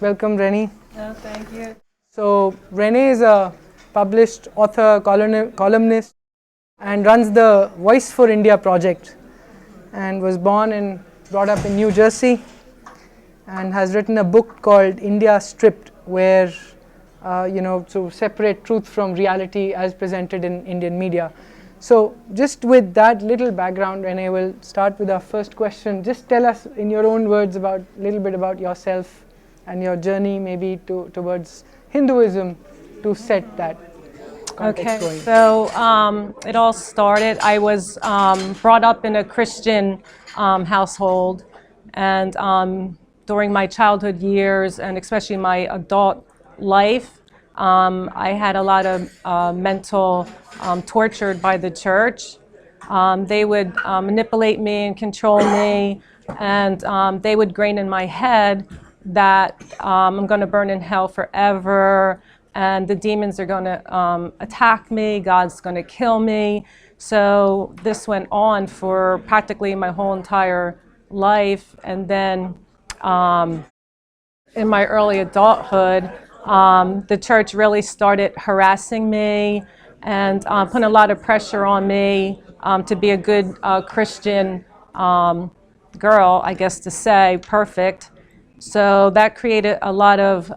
Welcome, Rennie. Oh, thank you. So, Rennie is a published author, columnist, and runs the Voice for India project, and was born and brought up in New Jersey, and has written a book called India Stripped, where to separate truth from reality as presented in Indian media. So just with that little background, Rennie, we'll start with our first question. Just tell us in your own words a little bit about yourself and your journey maybe towards Hinduism to set that context going. So it all started, I was brought up in a Christian household, and during my childhood years and especially my adult life, I had a lot of mental tortured by the church. They would manipulate me and control me, and they would grain in my head that I'm going to burn in hell forever, and the demons are going to attack me, God's going to kill me. So this went on for practically my whole entire life. And then in my early adulthood, the church really started harassing me and putting a lot of pressure on me to be a good Christian girl, I guess to say, perfect. So that created a lot of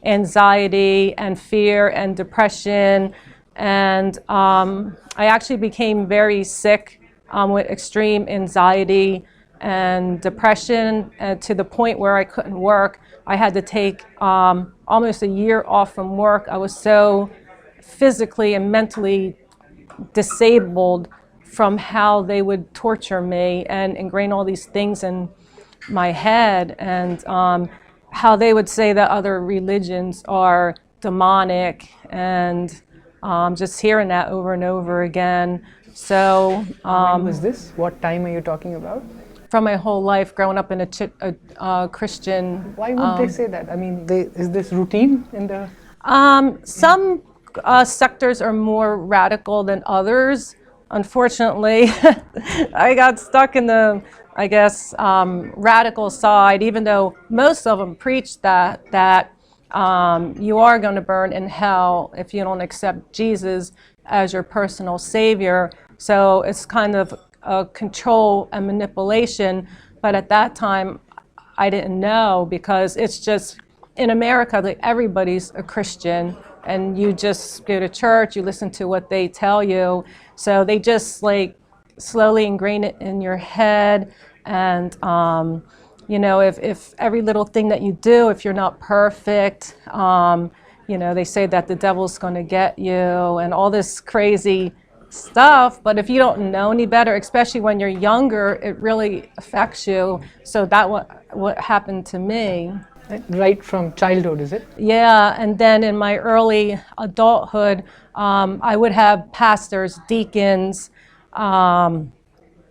anxiety and fear and depression, and I actually became very sick with extreme anxiety and depression, to the point where I couldn't work. I had to take almost a year off from work. I was so physically and mentally disabled from how they would torture me and ingrain all these things in my head, and how they would say that other religions are demonic, and just hearing that over and over again. So when was this? What time are you talking about? From my whole life, growing up in a Christian. Why would they say that? I mean, is this routine in the? Some sectors are more radical than others. Unfortunately, I got stuck in the, I guess, radical side, even though most of them preach that you are going to burn in hell if you don't accept Jesus as your personal savior. So it's kind of control and manipulation. But at that time, I didn't know, because it's just, in America, like, everybody's a Christian, and you just go to church, you listen to what they tell you. So they just like slowly ingrain it in your head. And if every little thing that you do, if you're not perfect, they say that the devil's going to get you and all this crazy stuff. But if you don't know any better, especially when you're younger, it really affects you. So that what happened to me. Right from childhood, is it? Yeah, and then in my early adulthood, I would have pastors, deacons, all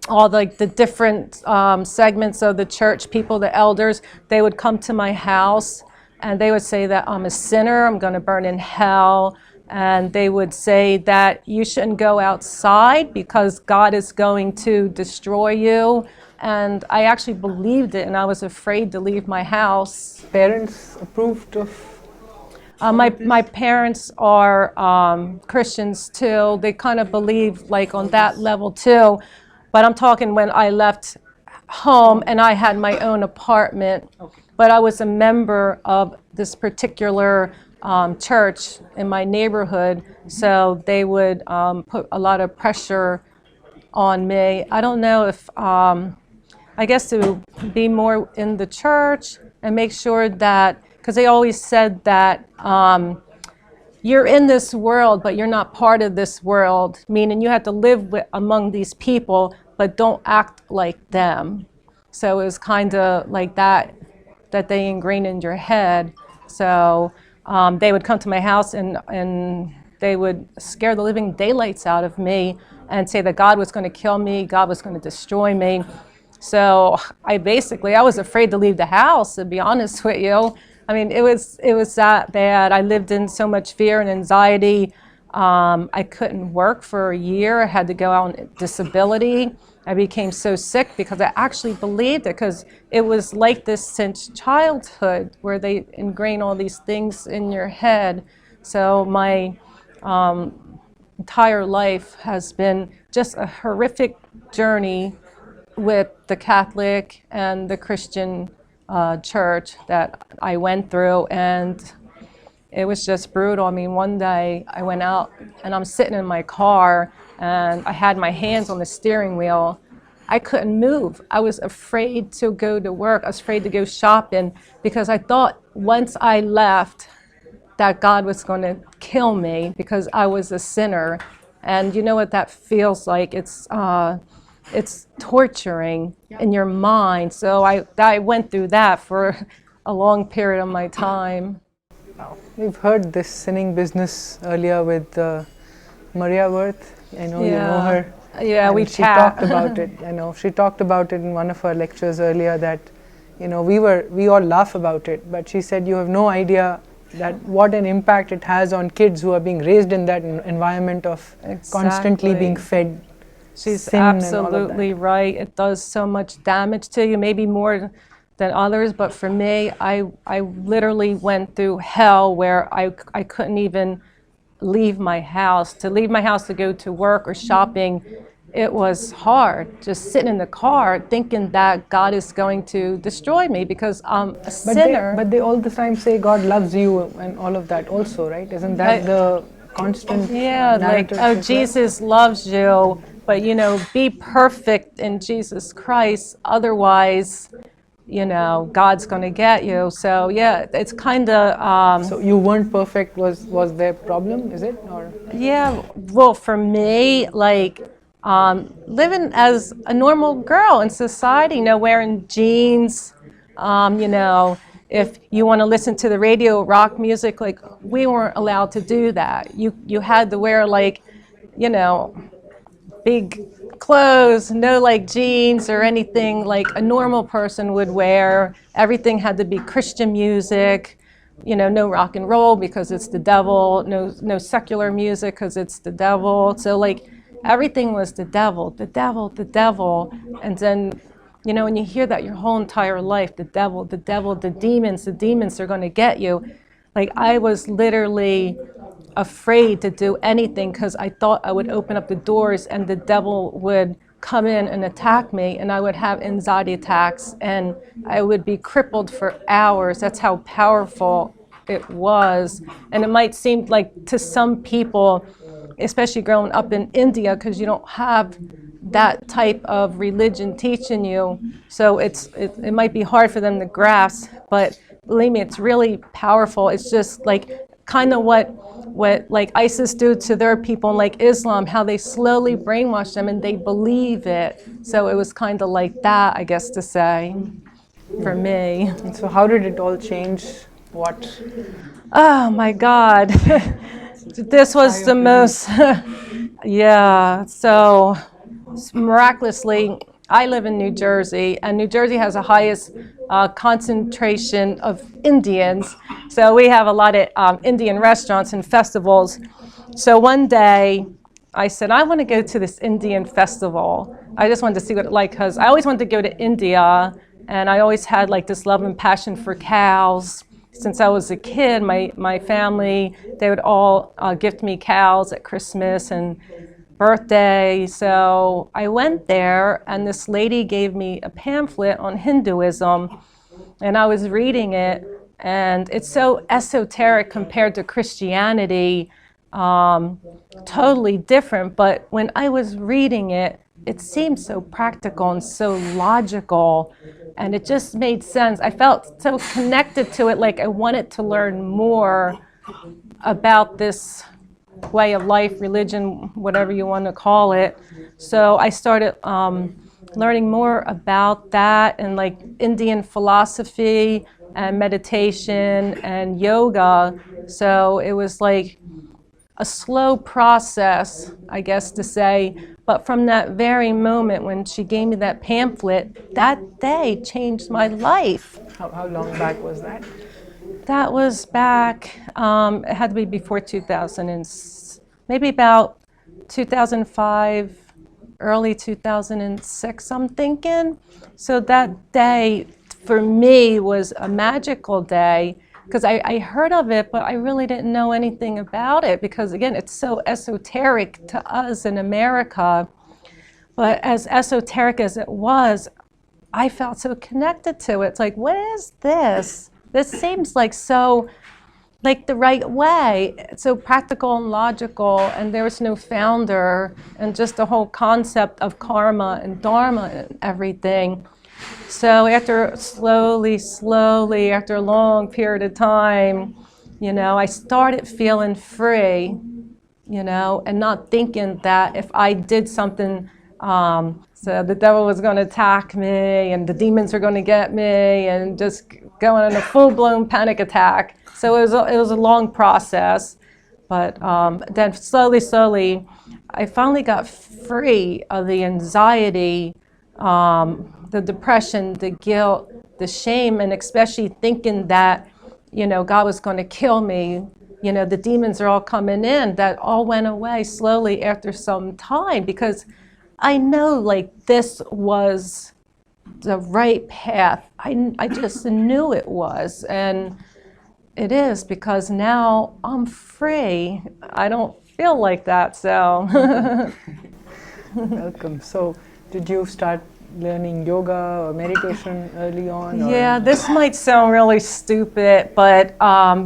the different segments of the church, people, the elders. They would come to my house, and they would say that I'm a sinner, I'm going to burn in hell. And they would say that you shouldn't go outside because God is going to destroy you. And I actually believed it, and I was afraid to leave my house. Parents approved of? My parents are Christians too. They kind of believe like on that level too. But I'm talking when I left home and I had my own apartment. Okay. But I was a member of this particular church in my neighborhood, so they would put a lot of pressure on me. I don't know if, I guess to be more in the church and make sure that, because they always said that you're in this world, but you're not part of this world, meaning you have to live among these people, but don't act like them. So it was kind of like that they ingrained in your head. So they would come to my house and they would scare the living daylights out of me and say that God was going to kill me, God was going to destroy me. So I was afraid to leave the house, to be honest with you. I mean, it was that bad. I lived in so much fear and anxiety. I couldn't work for a year. I had to go out on disability. I became so sick because I actually believed it, because it was like this since childhood, where they ingrain all these things in your head. So my entire life has been just a horrific journey with the Catholic and the Christian church that I went through, and it was just brutal. I mean, one day I went out and I'm sitting in my car and I had my hands on the steering wheel. I couldn't move. I was afraid to go to work. I was afraid to go shopping because I thought once I left that God was going to kill me because I was a sinner. And you know what that feels like? It's torturing in your mind. So I went through that for a long period of my time. We've heard this sinning business earlier with Maria Wirth. I know you know her. Yeah, and she talked about it. I know she talked about it in one of her lectures earlier, that we all laugh about it, but she said you have no idea that what an impact it has on kids who are being raised in that environment of constantly being fed. She's absolutely right. It does so much damage to you, maybe more than others, but for me, I literally went through hell where I couldn't even leave my house. To leave my house to go to work or shopping, it was hard. Just sitting in the car thinking that God is going to destroy me because I'm a sinner. But they all the time say God loves you and all of that also, right? Isn't that the constant narrative? Like, oh, Jesus loves you, but be perfect in Jesus Christ, otherwise God's going to get you. So yeah, it's kind of so you weren't perfect was their problem, is it? Or yeah, well, for me, like living as a normal girl in society, wearing jeans, if you want to listen to the radio, rock music, like we weren't allowed to do that. You had to wear like big clothes, no like jeans or anything like a normal person would wear. Everything had to be Christian music, no rock and roll because it's the devil, no secular music because it's the devil. So like everything was the devil, the devil, the devil. And then, when you hear that your whole entire life, the devil, the devil, the demons are going to get you. Like I was literally afraid to do anything because I thought I would open up the doors and the devil would come in and attack me, and I would have anxiety attacks and I would be crippled for hours. That's how powerful it was. And it might seem like to some people, especially growing up in India, because you don't have that type of religion teaching you, so it might be hard for them to grasp, but believe me, it's really powerful. It's just like kind of what like ISIS do to their people, and like Islam, how they slowly brainwash them and they believe it. So it was kind of like that, I guess to say, for me. And so how did it all change? What? Oh my God. This was the most, yeah, so miraculously, I live in New Jersey, and New Jersey has the highest concentration of Indians. So we have a lot of Indian restaurants and festivals. So one day, I said, I want to go to this Indian festival. I just wanted to see what it's like, because I always wanted to go to India, and I always had like this love and passion for cows. Since I was a kid, my family, they would all gift me cows at Christmas and birthday. So I went there, and this lady gave me a pamphlet on Hinduism, and I was reading it, and it's so esoteric compared to Christianity, totally different. But when I was reading it, it seemed so practical and so logical, and it just made sense. I felt so connected to it, like I wanted to learn more about this way of life, religion, whatever you want to call it. So I started learning more about that, and like Indian philosophy and meditation and yoga. So it was like a slow process, I guess to say, but from that very moment when she gave me that pamphlet, that day changed my life. How long back was that? That was back, it had to be before 2006. maybe about 2005, early 2006, I'm thinking. So that day for me was a magical day because I heard of it, but I really didn't know anything about it because, again, it's so esoteric to us in America. But as esoteric as it was, I felt so connected to it. It's like, what is this? This seems like so, like the right way. It's so practical and logical, and there was no founder, and just the whole concept of karma and dharma and everything. So after slowly, after a long period of time, I started feeling free, and not thinking that if I did something, so the devil was going to attack me and the demons were going to get me and just going on a full-blown panic attack. So it was a long process, but then slowly, I finally got free of the anxiety, the depression, the guilt, the shame, and especially thinking that, God was going to kill me. The demons are all coming in. That all went away slowly after some time because I know like this was the right path. I just knew it was, and it is because now I'm free. I don't feel like that, so. Welcome. So, did you start learning yoga or meditation early on? Yeah, this might sound really stupid, but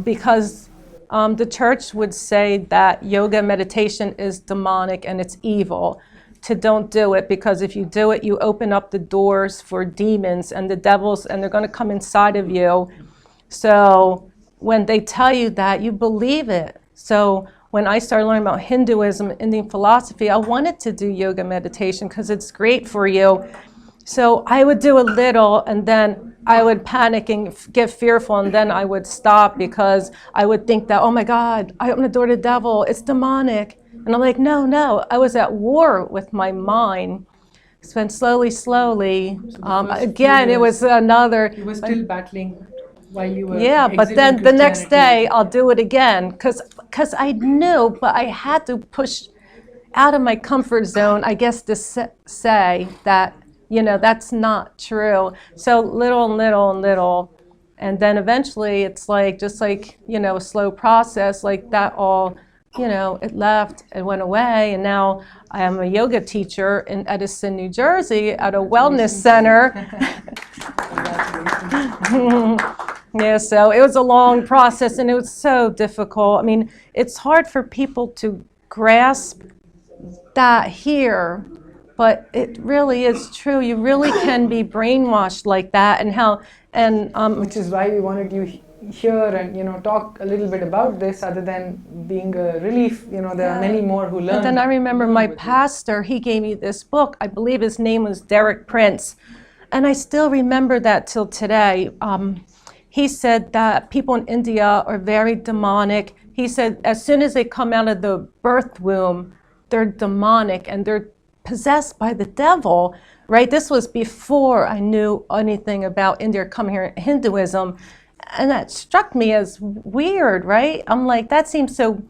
because the church would say that yoga meditation is demonic and it's evil. To don't do it because if you do it, you open up the doors for demons and the devils, and they're going to come inside of you. So when they tell you that, you believe it. So when I started learning about Hinduism, Indian philosophy, I wanted to do yoga meditation because it's great for you. So I would do a little, and then I would panic and get fearful, and then I would stop because I would think that, oh my God, I opened the door to the devil, it's demonic. And I'm like, no, I was at war with my mind. So then slowly, again, it was another. You were still battling while you were. Yeah, but then the next day I'll do it again because I knew, but I had to push out of my comfort zone, I guess, to say that, that's not true. So little. And then eventually it's like, just like, a slow process, like that all, it left, it went away, and now I am a yoga teacher in Edison, New Jersey at a wellness center. Yeah, so it was a long process and it was so difficult. I mean, it's hard for people to grasp that here, but it really is true. You really can be brainwashed like that, Which is why we wanted you here and talk a little bit about this, other than being a relief. There are many more who learn. And then I remember my pastor, he gave me this book. I believe his name was Derek Prince, and I still remember that till today. He said that people in India are very demonic. He said as soon as they come out of the birth womb, they're demonic and they're possessed by the devil, right? This was before I knew anything about India, coming here, Hinduism. And that struck me as weird, right? I'm like, that seems so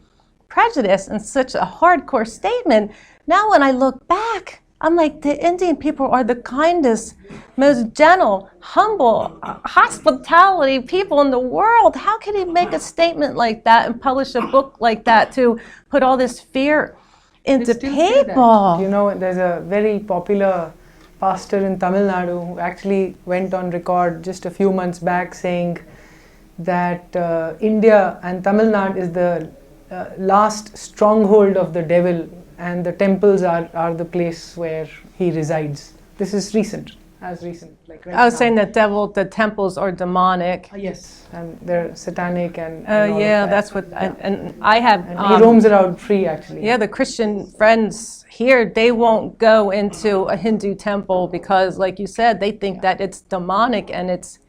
prejudiced and such a hardcore statement. Now when I look back, I'm like, the Indian people are the kindest, most gentle, humble, hospitality people in the world. How can he make a statement like that and publish a book like that to put all this fear into people? There's a very popular pastor in Tamil Nadu who actually went on record just a few months back saying that India and Tamil Nadu is the last stronghold of the devil, and the temples are the place where he resides. This is recent. Like right I was now. saying that the temples are demonic. Yes, and they're satanic and Oh all yeah, of that. that's what. And I have. And he roams around free, actually. Yeah, the Christian friends here, they won't go into a Hindu temple because, like you said, they think that it's demonic and it's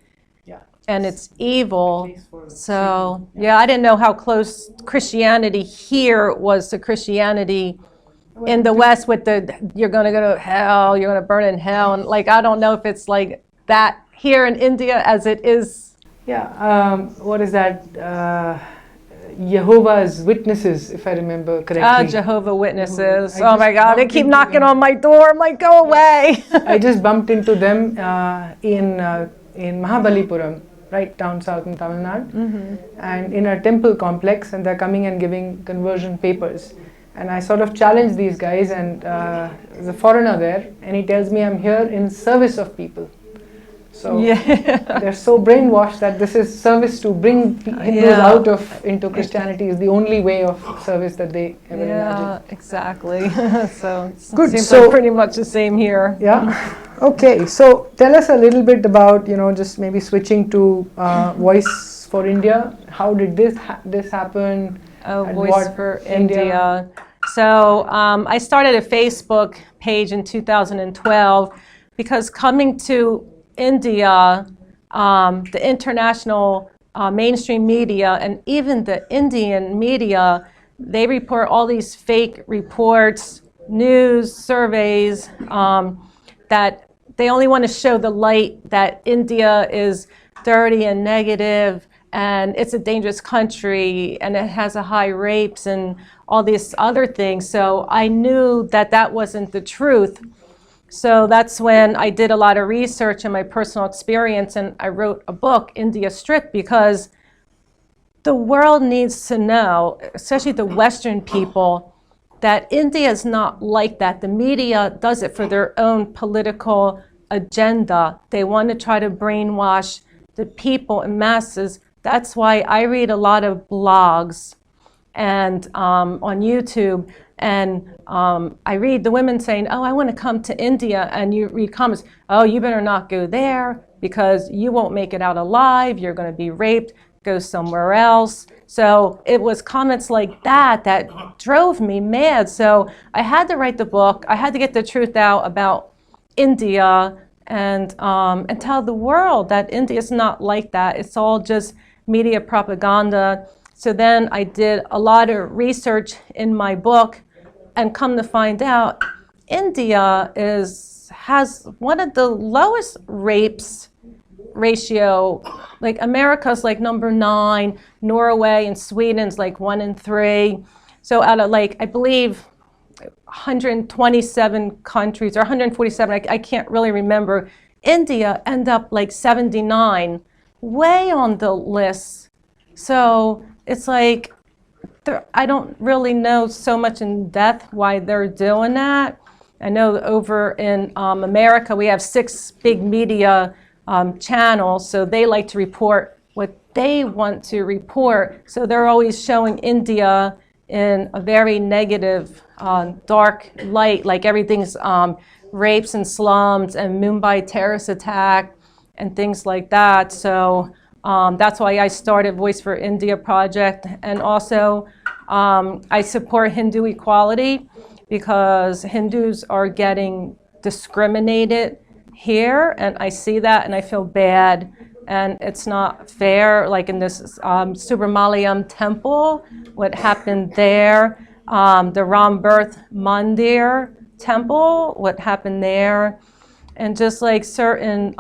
evil. So yeah, I didn't know how close Christianity here was to Christianity in the West with you're going to go to hell, you're going to burn in hell, and like I don't know if it's like that here in India as it is. Yeah, what is that? Jehovah's Witnesses, if I remember correctly. Jehovah Witnesses. I Oh just my God, they bumped keep into knocking them. on my door. I'm like, go away. I just bumped into them in Mahabalipuram, right down south in Tamil Nadu, and in a temple complex, and they're coming and giving conversion papers. And I sort of challenged these guys, and there's a foreigner there, and he tells me I'm here in service of people. So they're so brainwashed that this is service to bring Hindus out of into Christianity is the only way of service that they ever imagined. Exactly. So Good. Seems So like pretty much the same here. yeah. Okay. So tell us a little bit about just maybe switching to Voice for India. How did this happen? And Voice what for India. So I started a Facebook page in 2012 because coming to India, the international mainstream media and even the Indian media, they report all these fake reports, news, surveys, that they only want to show the light that India is dirty and negative and it's a dangerous country and it has a high rapes and all these other things. So I knew that that wasn't the truth. So that's when I did a lot of research in my personal experience, and I wrote a book, India Stripped, because the world needs to know, especially the Western people, that India is not like that. The media does it for their own political agenda. They want to try to brainwash the people and masses. That's why I read a lot of blogs and on YouTube, and I read the women saying, oh, I want to come to India, and you read comments, oh, you better not go there because you won't make it out alive, you're going to be raped, go somewhere else. So it was comments like that that drove me mad. So I had to write the book. I had to get the truth out about India and tell the world that India is not like that. It's all just media propaganda. So then I did a lot of research in my book, and come to find out, India has one of the lowest rapes ratio. Like America's like number 9, Norway and Sweden's like 1 in 3. So out of I believe 127 countries or 147, I can't really remember, India end up like 79, way on the list. So it's like, I don't really know so much in depth why they're doing that. I know over in America we have 6 big media channels, so they like to report what they want to report. So they're always showing India in a very negative, dark light, like everything's rapes and slums and Mumbai terrorist attack and things like that. So that's why I started Voice for India project. And also I support Hindu equality because Hindus are getting discriminated here, and I see that and I feel bad, and it's not fair. Like in this Subrahmanyam temple, what happened there, the Ram Birth Mandir temple, what happened there, and just like certain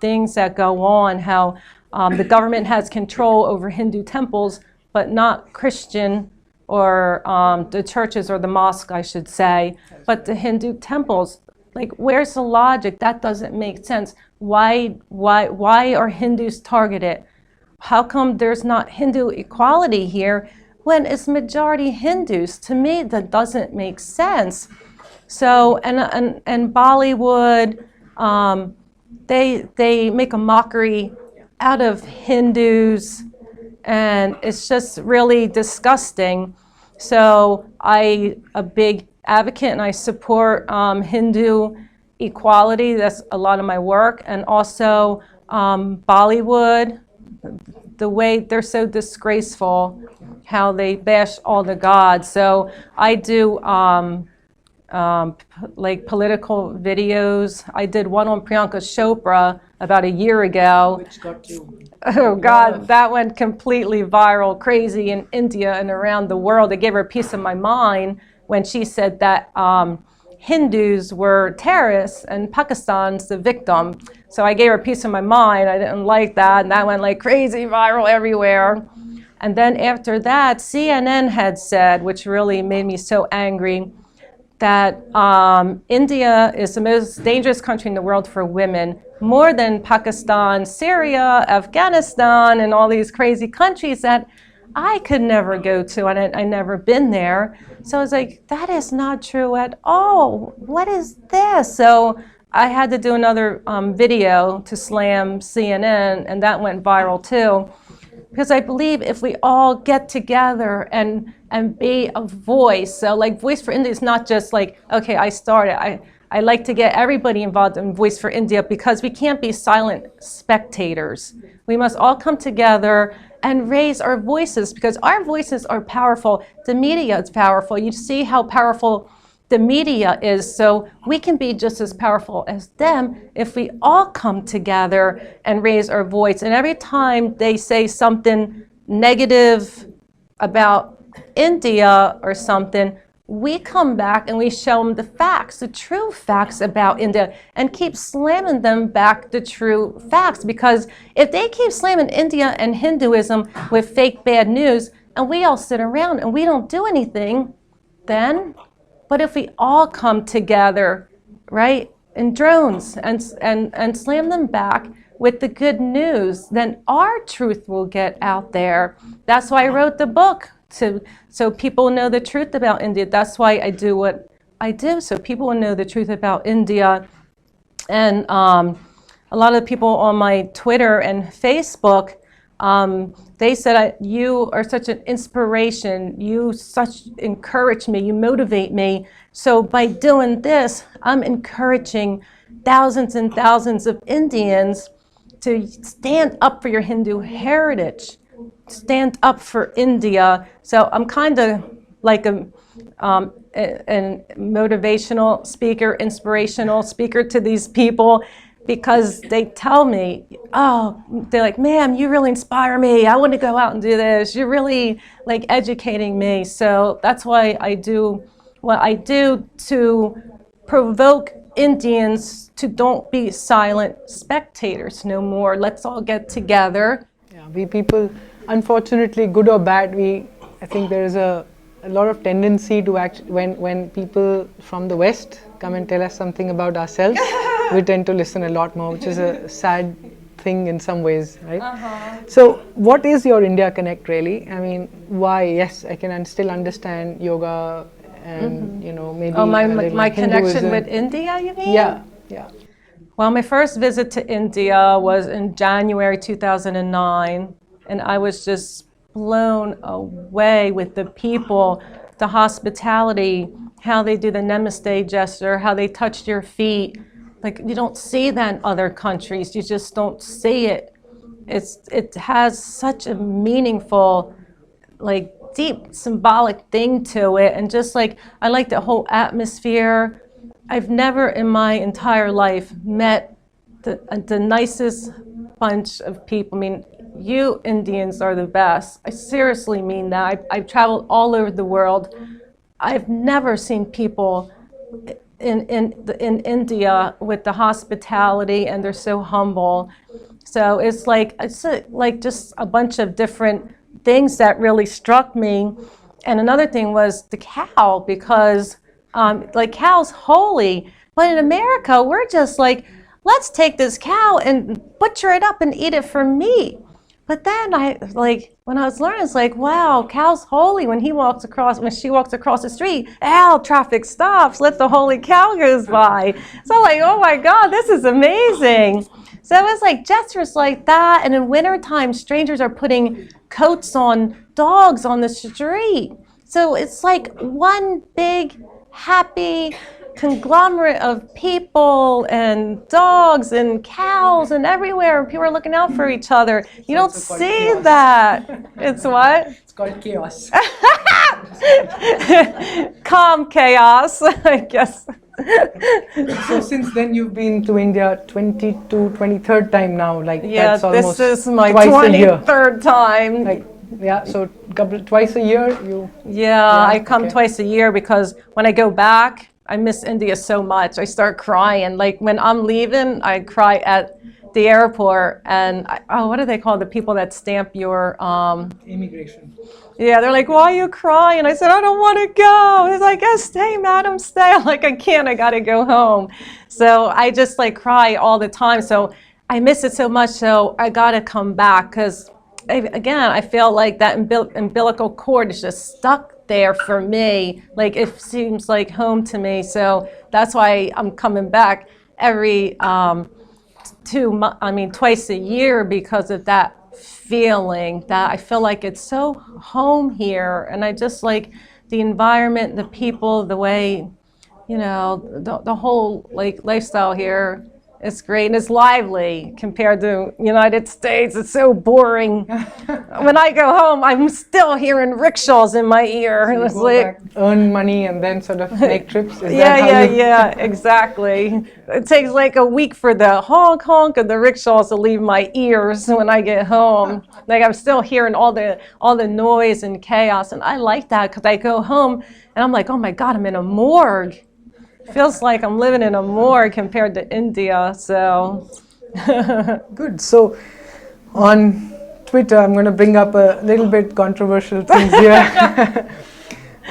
things that go on, how the government has control over Hindu temples, but not Christian or the churches or the mosque, I should say, but the Hindu temples. Like, where's the logic? That doesn't make sense. Why are Hindus targeted? How come there's not Hindu equality here when it's majority Hindus? To me, that doesn't make sense. So, and Bollywood, they make a mockery out of Hindus, and it's just really disgusting. So I'm a big advocate, and I support Hindu equality. That's a lot of my work. And also Bollywood, the way they're so disgraceful, how they bash all the gods. So I do like political videos. I did one on Priyanka Chopra about a year ago. Which got you? Oh God, that went completely viral, crazy in India and around the world. It gave her a piece of my mind when she said that Hindus were terrorists and Pakistan's the victim. So I gave her a piece of my mind. I didn't like that, and that went like crazy viral everywhere. And then after that, CNN had said, which really made me so angry, that India is the most dangerous country in the world for women, more than Pakistan, Syria, Afghanistan, and all these crazy countries that I could never go to, and I never been there. So I was like, that is not true at all. What is this? So I had to do another video to slam CNN, and that went viral too. Because I believe if we all get together and be a voice, so like Voice for India is not just like, okay, I started. I like to get everybody involved in Voice for India because we can't be silent spectators. We must all come together and raise our voices because our voices are powerful. The media is powerful. You see how powerful the media is, so we can be just as powerful as them if we all come together and raise our voice. And every time they say something negative about India or something, we come back and we show them the facts, the true facts about India, and keep slamming them back the true facts. Because if they keep slamming India and Hinduism with fake bad news, and we all sit around and we don't do anything, then, but if we all come together, right, in drones and slam them back with the good news, then our truth will get out there. That's why I wrote the book, so people know the truth about India. That's why I do what I do, so people will know the truth about India. And a lot of people on my Twitter and Facebook, they said, you are such an inspiration, you encourage me, you motivate me. So by doing this, I'm encouraging thousands and thousands of Indians to stand up for your Hindu heritage, stand up for India. So I'm kind of like a motivational speaker, inspirational speaker to these people, because they tell me, oh, they're like, ma'am, you really inspire me. I want to go out and do this. You're really like educating me. So that's why I do what I do, to provoke Indians to don't be silent spectators no more. Let's all get together. Yeah, we people, unfortunately, good or bad, I think there is a lot of tendency to when people from the West come and tell us something about ourselves, we tend to listen a lot more, which is a sad thing in some ways, right? So what is your India Connect really? I mean, why? Yes, I can still understand yoga and, you know, maybe my connection with India, you mean? Yeah, yeah. Well, my first visit to India was in January 2009, and I was just blown away with the people, the hospitality, how they do the namaste gesture, how they touch your feet. Like, you don't see that in other countries. You just don't see it. It has such a meaningful, like, deep symbolic thing to it. And just like, I like the whole atmosphere. I've never in my entire life met the nicest bunch of people. I mean, you Indians are the best. I seriously mean that. I've traveled all over the world. I've never seen people in India with the hospitality, and they're so humble. So it's like just a bunch of different things that really struck me. And another thing was the cow, because like, cow's holy, but in America we're just like, let's take this cow and butcher it up and eat it for meat. But then when I was learning, it's like, wow, cow's holy. When she walks across the street, traffic stops, let the holy cow goes by. So I'm like, oh my God, this is amazing. So it was like gestures like that. And in wintertime, strangers are putting coats on dogs on the street. So it's like one big, happy conglomerate of people and dogs and cows and everywhere. People are looking out for each other. You don't see chaos. that. It's what? It's called chaos. Calm chaos, I guess. So since then you've been to India 23rd time now, like, Yeah, that's almost this is my twice a year. 23rd time. Like, yeah, so twice a year you. Yeah, I come okay. twice a year, because when I go back, I miss India so much. I start crying. Like, when I'm leaving, I cry at the airport, and what do they call the people that stamp your Immigration. yeah, they're like, why are you crying? I said, I don't want to go. He's like, yes, stay, madam, stay. I'm like, I can't, I got to go home. So I just like cry all the time. So I miss it so much. So I got to come back because, again, I feel like that umbilical cord is just stuck there for me. Like it seems like home to me. So that's why I'm coming back every twice a year because of that feeling that I feel like it's so home here, and I just like the environment, the people, the way, the whole like lifestyle here. It's great and it's lively compared to United States. It's so boring. When I go home, I'm still hearing rickshaws in my ear. So it's go like back, earn money and then sort of make trips. Is yeah, that how yeah, you... yeah, exactly. It takes like a week for the honk honk of the rickshaws to leave my ears when I get home. Like I'm still hearing all the noise and chaos, and I like that because I go home and I'm like, oh my God, I'm in a morgue. Feels like I'm living in a morgue compared to India. So Good. So on Twitter, I'm going to bring up a little bit controversial things here.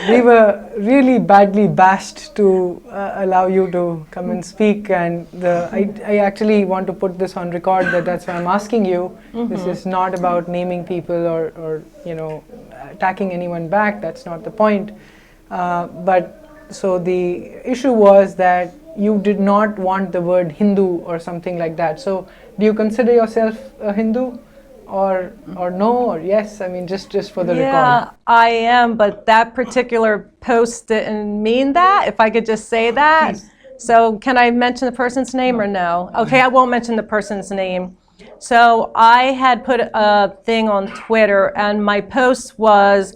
We were really badly bashed to allow you to come and speak, and I actually want to put this on record that's why I'm asking you. Mm-hmm. This is not about naming people or attacking anyone back. That's not the point. So the issue was that you did not want the word Hindu or something like that. So do you consider yourself a Hindu or no or yes? I mean, just for the record. Yeah, I am, but that particular post didn't mean that, if I could just say that. Please. So can I mention the person's name or no? Okay, I won't mention the person's name. So I had put a thing on Twitter, and my post was,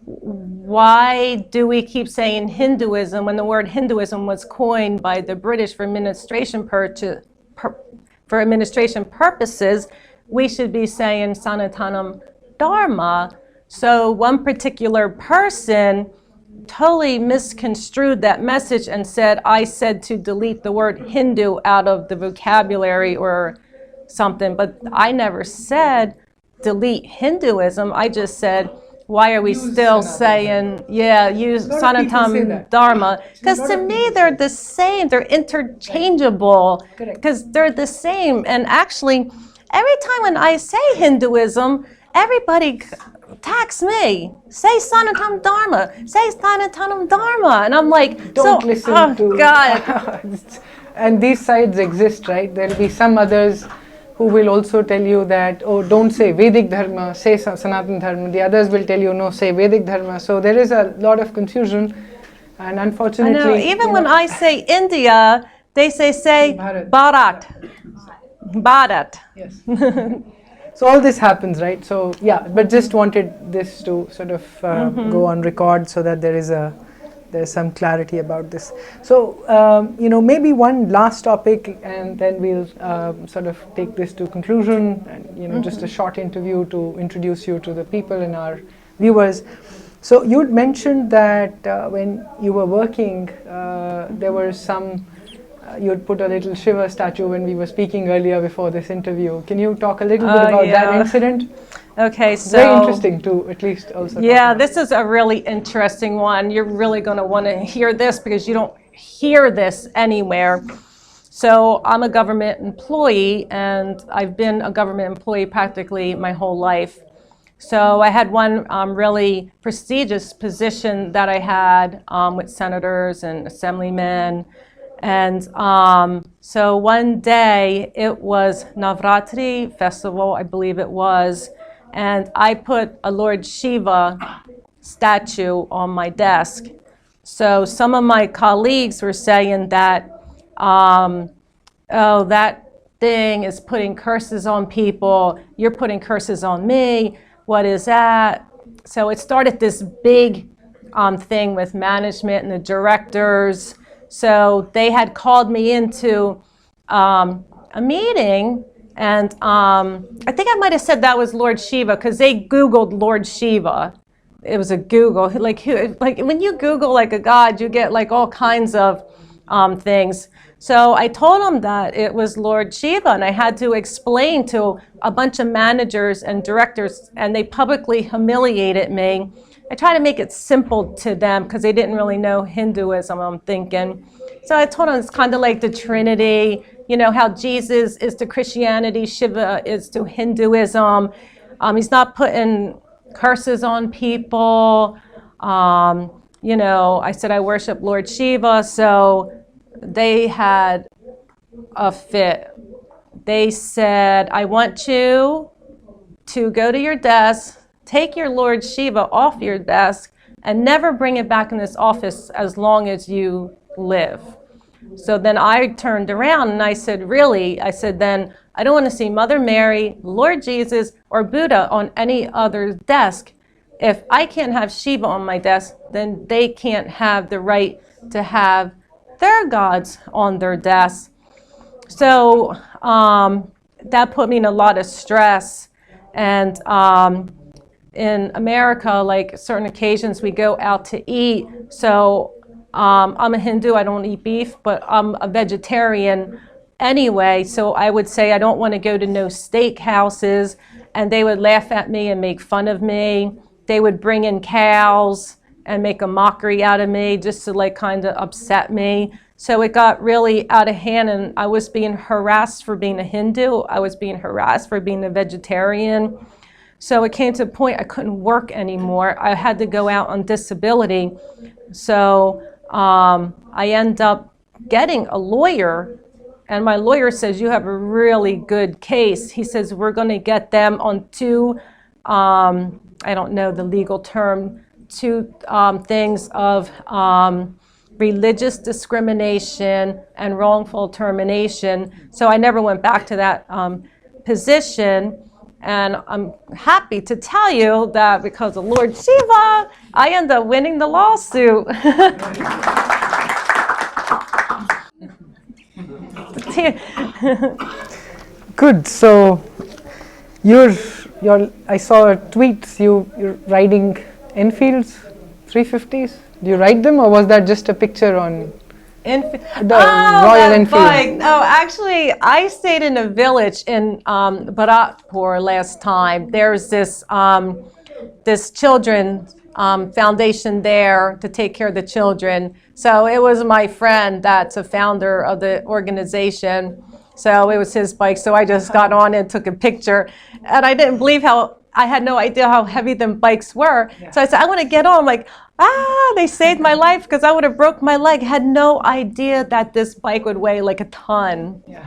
why do we keep saying Hinduism when the word Hinduism was coined by the British for administration purposes? We should be saying Sanatanam Dharma. So one particular person totally misconstrued that message and said I said to delete the word Hindu out of the vocabulary or something, but I never said delete Hinduism. I just said, why are we still saying, use Sanatam Dharma? Because to me, they're the same. They're interchangeable. Because they're the same. And actually, every time when I say Hinduism, everybody attacks me. Say Sanatam Dharma. Say Sanatanam Dharma. And I'm like, don't listen to... God. And these sides exist, right? There'll be some others who will also tell you that, oh, don't say Vedic Dharma, say Sanatan Dharma. The others will tell you, no, say Vedic Dharma. So there is a lot of confusion, and unfortunately... I know, even when I say India, they say Bharat. Bharat. Yes. So all this happens, right? So yeah, but just wanted this to sort of go on record so that there's some clarity about this. So, maybe one last topic, and then we'll sort of take this to conclusion, and, just a short interview to introduce you to the people and our viewers. So you'd mentioned that when you were working, there were some, you'd put a little Shiva statue when we were speaking earlier before this interview. Can you talk a little bit about that incident? Okay, so... Very interesting to at least also yeah, this is a really interesting one. You're really going to want to hear this because you don't hear this anywhere. So I'm a government employee, and I've been a government employee practically my whole life. So I had one really prestigious position that I had with senators and assemblymen. And so one day, it was Navratri festival, I believe it was, and I put a Lord Shiva statue on my desk. So some of my colleagues were saying that, that thing is putting curses on people. You're putting curses on me. What is that? So it started this big thing with management and the directors. So they had called me into a meeting, and I think I might have said that was Lord Shiva because they Googled Lord Shiva. It was a Google, like when you Google like a god, you get like all kinds of things. So I told him that it was Lord Shiva, and I had to explain to a bunch of managers and directors, and they publicly humiliated me. I tried to make it simple to them because they didn't really know Hinduism, I'm thinking. So I told them it's kind of like the Trinity, you know, how Jesus is to Christianity, Shiva is to Hinduism. He's not putting curses on people. You know, I said I worship Lord Shiva, so they had a fit. They said, I want you to go to your desk, take your Lord Shiva off your desk, and never bring it back in this office as long as you live. So then I turned around and I said, really? I said, then I don't want to see Mother Mary, Lord Jesus, or Buddha on any other desk. If I can't have Shiva on my desk, then they can't have the right to have their gods on their desk. So that put me in a lot of stress. And in America, like certain occasions, we go out to eat. So I'm a Hindu, I don't eat beef, but I'm a vegetarian anyway. So I would say I don't want to go to no steak houses. And they would laugh at me and make fun of me. They would bring in cows and make a mockery out of me just to like kind of upset me. So it got really out of hand, and I was being harassed for being a Hindu. I was being harassed for being a vegetarian. So it came to a point I couldn't work anymore. I had to go out on disability. So I end up getting a lawyer, and my lawyer says, you have a really good case. He says, we're going to get them on two, I don't know the legal term, two things of religious discrimination and wrongful termination. So I never went back to that position. And I'm happy to tell you that because of Lord Shiva, I ended up winning the lawsuit. Good. So I saw a tweet. You're riding Enfields, 350s. Do you ride them, or was that just a picture on the Royal Enfield? Bike. No, actually, I stayed in a village in Bharatpur last time. There's this children foundation there to take care of the children. So it was my friend that's a founder of the organization. So it was his bike. So I just got on and took a picture. And I didn't believe I had no idea how heavy them bikes were. Yeah. So I said, I want to get on. I'm like, they saved my life because I would have broke my leg. Had no idea that this bike would weigh like a ton. Yeah.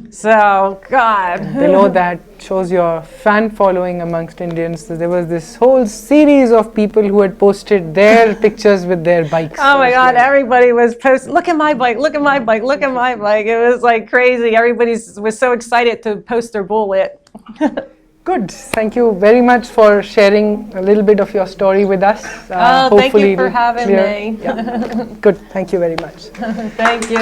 So, God. Below that shows your fan following amongst Indians. So there was this whole series of people who had posted their pictures with their bikes. Oh my God, everybody was posting, look at my bike, look at my bike, look at my bike. It was like crazy. Everybody was so excited to post their bullet. Good. Thank you very much for sharing a little bit of your story with us. Thank you for having me. Yeah. Good. Thank you very much. Thank you.